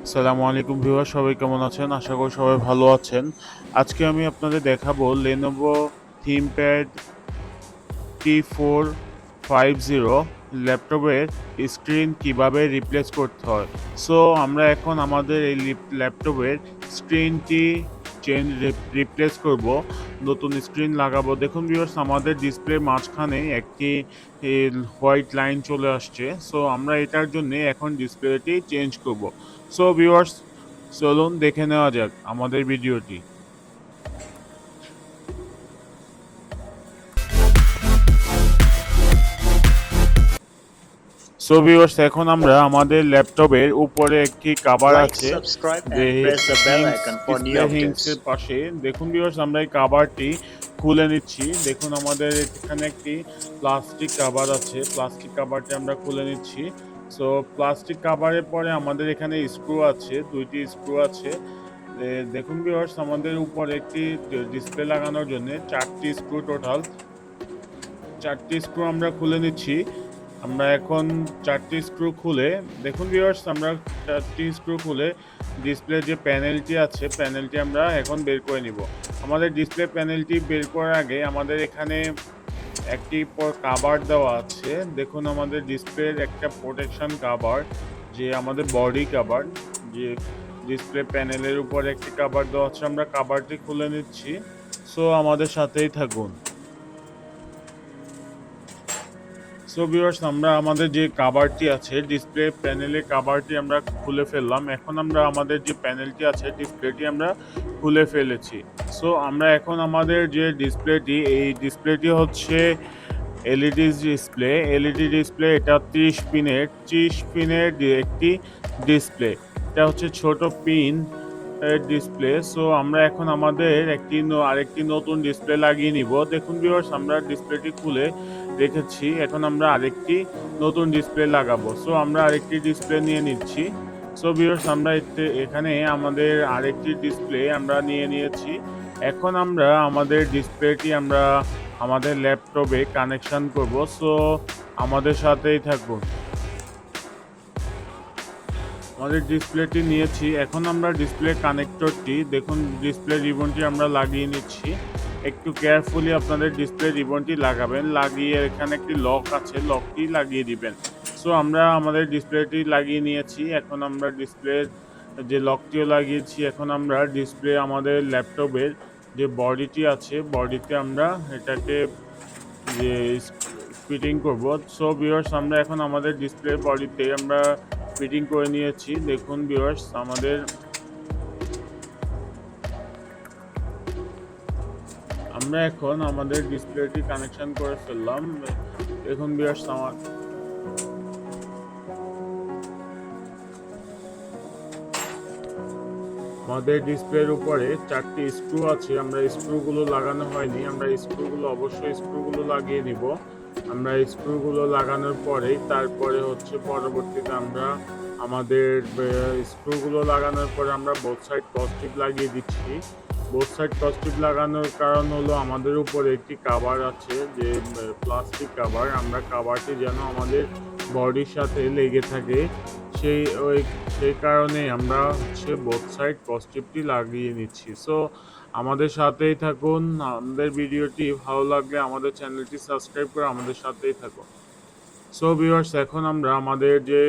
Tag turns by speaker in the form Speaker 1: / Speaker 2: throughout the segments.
Speaker 1: আসসালামু আলাইকুম ভিউয়ার, সবাই কেমন আছেন? আশা করি সবাই ভালো আছেন। আজকে আমি আপনাদের দেখাবো Lenovo ThinkPad T450 ল্যাপটপের স্ক্রিন কিভাবে রিপ্লেস করতে হয়। সো আমরা এখন আমাদের এই ল্যাপটপের স্ক্রিনটি রিপ্লেস করব, নতুন স্ক্রিন লাগাবো। দেখুন ভিউয়ার্স, আমাদের ডিসপ্লের মাঝখানে একটি হোয়াইট লাইন চলে আসছে। সো আমরা এটার জন্য এখন ডিসপ্লেটি চেঞ্জ করব। সো ভিউয়ার্স, চলুন দেখে নেওয়া যাক আমাদের ভিডিওটি। সো ভিউয়ার্স, এখন আমরা আমাদের ল্যাপটপের উপরে একটি কভার
Speaker 2: Like,
Speaker 1: আছে
Speaker 2: subscribe,
Speaker 1: যে
Speaker 2: and press the bell
Speaker 1: হিংস
Speaker 2: icon for new
Speaker 1: ডিসপ্লে হিংসের
Speaker 2: updates.
Speaker 1: পাশে। দেখুন ভিউয়ার্স, আমরা এই কভারটি খুলে নিচ্ছি। দেখুন আমাদের এখানে একটি প্লাস্টিক কভার আছে, প্লাস্টিক কভারটি আমরা খুলে নিচ্ছি। সো প্লাস্টিক কভারের পরে আমাদের এখানে স্ক্রু আছে, দুইটি স্ক্রু আছে। দেখুন ভিউয়ার্স, আমাদের উপরে একটি ডিসপ্লে লাগানোর জন্য চারটি স্ক্রু, টোটাল চারটি স্ক্রু আমরা খুলে নিচ্ছি। আমরা এখন চারটি স্ক্রু খুলে, দেখুন ভিউয়ার্স, আমরা চারটি স্ক্রু খুলে ডিসপ্লে যে প্যানেলটি আছে, প্যানেলটি আমরা এখন বের করে নিব। আমাদের ডিসপ্লে প্যানেলটি বের করার আগে আমাদের এখানে একটি কাভার দেওয়া আছে। দেখুন আমাদের ডিসপ্লের একটা প্রোটেকশন কাভার, যে আমাদের বডি কাভার, যে ডিসপ্লে প্যানেলের উপর একটি কাভার দেওয়া আছে। আমরা কাভারটি খুলে নিচ্ছি। সো আমাদের সাথেই থাকুন। সো ভিউয়ার্স, আমরা আমাদের যে কভারটি আছে, ডিসপ্লে প্যানেলের কভারটি আমরা খুলে ফেললাম। এখন আমরা আমাদের যে প্যানেলটি আছে, ডিসপ্লেটি আমরা খুলে ফেলেছি। সো আমরা এখন আমাদের যে ডিসপ্লেটি, এই ডিসপ্লেটি হচ্ছে এলইডি ডিসপ্লে। এলইডি ডিসপ্লে, এটা 30 পিনের একটি ডিসপ্লে। এটা হচ্ছে ছোট পিন ডিসপ্লে। সো আমরা এখন আমাদের আরেকটি নতুন ডিসপ্লে লাগিয়ে নিব। দেখুন ভিউয়ার্স, আমরা ডিসপ্লেটি খুলে রেখেছি। এখন আমরা আরেকটি নতুন ডিসপ্লে লাগাবো। সো আমরা আরেকটি ডিসপ্লে নিয়ে নিচ্ছি। সো ভিউয়ার্স, আমরা এখানে আমাদের আরেকটি ডিসপ্লে আমরা নিয়ে নিয়েছি। এখন আমরা আমাদের ডিসপ্লেটি আমরা আমাদের ল্যাপটপে কানেকশন করব। সো আমাদের সাথেই থাকুন। আমাদের ডিসপ্লেটি নিয়েছি। এখন আমরা ডিসপ্লে কানেক্টরটি, দেখুন ডিসপ্লে রিবনটি আমরা লাগিয়ে নিচ্ছি। একটু কেয়ারফুলি আপনাদের ডিসপ্লে রিবনটি লাগাবেন, লাগিয়ে এখানে একটি লক আছে, লকটি লাগিয়ে দিবেন। সো আমরা আমাদের ডিসপ্লেটি লাগিয়ে নিয়েছি। এখন আমরা ডিসপ্লের যে লকটিও লাগিয়েছি। এখন আমরা ডিসপ্লে আমাদের ল্যাপটপের যে বডিটি আছে, বডিতে আমরা এটাকে যে ফিটিং করব। সো ভিউয়ার্স, আমরা এখন আমাদের ডিসপ্লে বডিতে আমরা ফিটিং করে নিয়েছি। দেখুন ভিউয়ার্স, আমরা এখন আমাদের ডিসপ্লেটি কানেকশন করে ফেললাম। দেখুন ভিউয়ার্স, আমাদের ডিসপ্লের উপরে চারটি স্ক্রু আছে। আমরা স্ক্রুগুলো লাগানো হয়নি, আমরা স্ক্রুগুলো লাগিয়ে নিব। আমরা স্ক্রুগুলো লাগানোর পরেই তারপরে হচ্ছে পরবর্তীতে আমরা আমাদের স্ক্রুগুলো লাগানোর পরে আমরা বোথ সাইড পজিটিভ লাগিয়ে দিচ্ছি। বোথ সাইড পজিটিভ লাগানোর কারণ হলো আমাদের উপরে একটি কভার আছে, যে প্লাস্টিক কভার। আমরা কভারটি যেন আমাদের বডির সাথে লেগে থাকে, সেই কারণে আমরা হচ্ছে বোথ সাইড পজিটিভটি লাগিয়ে নিচ্ছি। সো আমাদের সাথেই থাকুন। আমাদের ভিডিওটি ভালো লাগলে আমাদের চ্যানেলটি সাবস্ক্রাইব করে আমাদের সাথেই থাকুন। সো ভিউয়ার্স, এখন আমরা আমাদের যে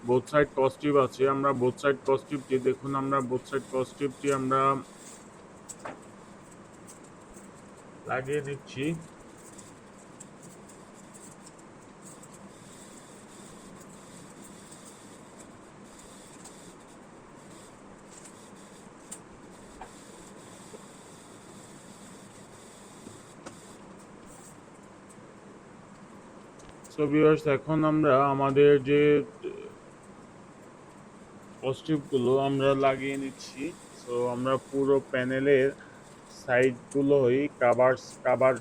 Speaker 1: বোথ সাইড পজিটিভ আছে, আমরা বোথ সাইড পজিটিভটি, দেখুন আমরা বোথ সাইড পজিটিভটি আমরা লাগিয়ে দিচ্ছি। সো ভিউয়ার্স, এখন আমরা আমাদের যে পজিটিভগুলো আমরা লাগিয়ে নিচ্ছি। সো আমরা পুরো প্যানেলের সাইডগুলোই কাভার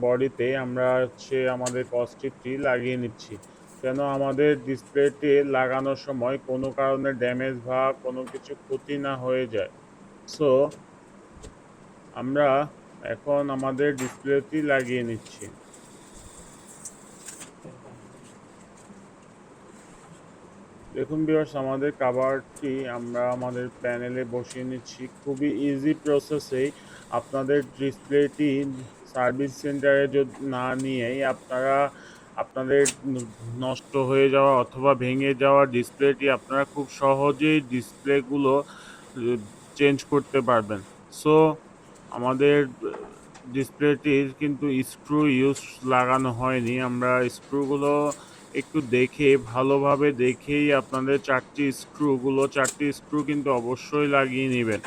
Speaker 1: বডিতে আমরা হচ্ছে আমাদের পজিটিভটি লাগিয়ে নিচ্ছি, যেন আমাদের ডিসপ্লেতে লাগানোর সময় কোনো কারণে ড্যামেজ বা কোনো কিছু ক্ষতি না হয়ে যায়। সো আমরা এখন আমাদের ডিসপ্লেটি লাগিয়ে নিচ্ছি। দেখুন ভিউয়ার্স, আমাদের কাভারটি আমরা আমাদের প্যানেলে বসিয়ে নিচ্ছি। খুবই ইজি প্রসেসেই আপনাদের ডিসপ্লেটি সার্ভিস সেন্টারে না নিয়েই আপনারা আপনাদের নষ্ট হয়ে যাওয়া অথবা ভেঙে যাওয়া ডিসপ্লেটি আপনারা খুব সহজেই ডিসপ্লেগুলো চেঞ্জ করতে পারবেন। সো আমাদের ডিসপ্লেটির কিন্তু স্ক্রু লাগানো হয়নি। আমরা স্ক্রুগুলো একটু দেখে ভালোভাবে দেখেই আপনাদের 4টি স্ক্রু কিন্তু অবশ্যই লাগিয়ে নিবেন।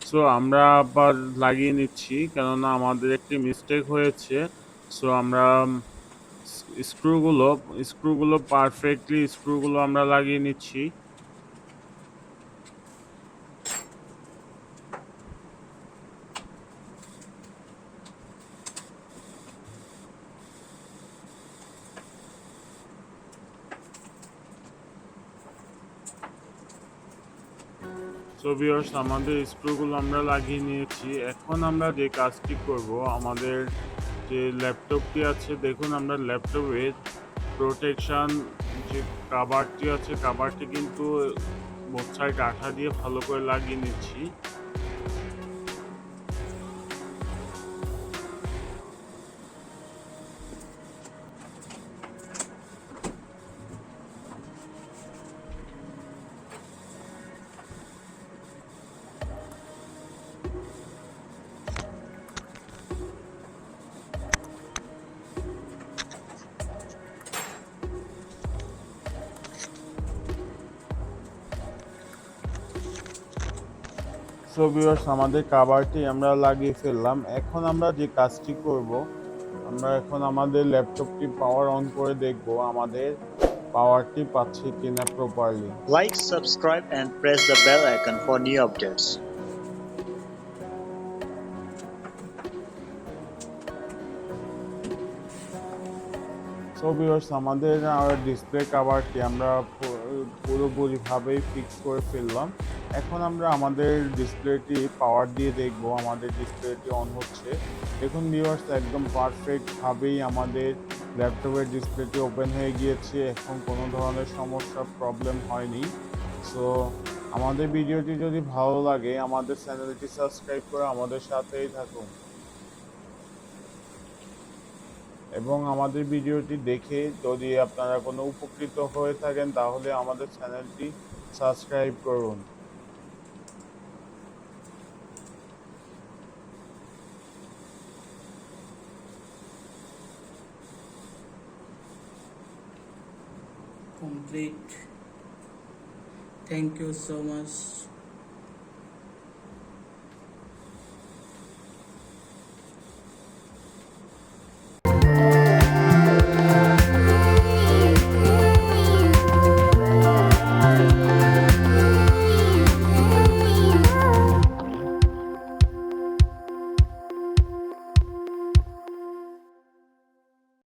Speaker 1: সো আমরা আবার লাগিয়ে নিচ্ছি, কেননা আমাদের একটি মিস্টেক হয়েছে। সো আমরা স্ক্রুগুলো স্ক্রুগুলো আমরা লাগিয়ে নিচ্ছি। সো ভিউয়ার্স, আমাদের স্ক্রুগুলো আমরা লাগিয়ে নিয়েছি। এখন আমরা যে কাজটি করব, আমাদের যে ল্যাপটপটি আছে, দেখুন আমরা ল্যাপটপের প্রোটেকশন যে কাভারটি আছে, কাভারটি কিন্তু বোথ সাইড আঠা দিয়ে ভালো করে লাগিয়ে নিচ্ছি। সো ভিউয়ার্স, আমাদের কাভারটি আমরা লাগিয়ে ফেললাম। এখন আমরা যে কাজটি করব, আমরা এখন আমাদের ল্যাপটপটি পাওয়ার অন করে দেখব আমাদের পাওয়ারটি পাচ্ছে কিনা properly.
Speaker 2: Like, subscribe and press the bell icon for new updates.
Speaker 1: So viewers, আমাদের ডিসপ্লে কভারটি আমরা পুরোপুরিভাবেই ফিক্স করে ফেললাম। এখন আমরা আমাদের ডিসপ্লেটি পাওয়ার দিয়ে দেখব আমাদের ডিসপ্লেটি অন হচ্ছে। দেখুন ভিউয়ার্স, একদম পারফেক্টভাবেই আমাদের ল্যাপটপের ডিসপ্লেটি ওপেন হয়ে গিয়েছে। এখন কোনো ধরনের সমস্যা প্রবলেম হয়নি। সো আমাদের ভিডিওটি যদি ভালো লাগে, আমাদের চ্যানেলটি সাবস্ক্রাইব করে আমাদের সাথেই থাকুন এবং আমাদের ভিডিওটি দেখে যদি আপনারা কোনো উপকৃত হয়ে থাকেন, তাহলে আমাদের চ্যানেলটি সাবস্ক্রাইব করুন।
Speaker 3: Complete. Thank you so much.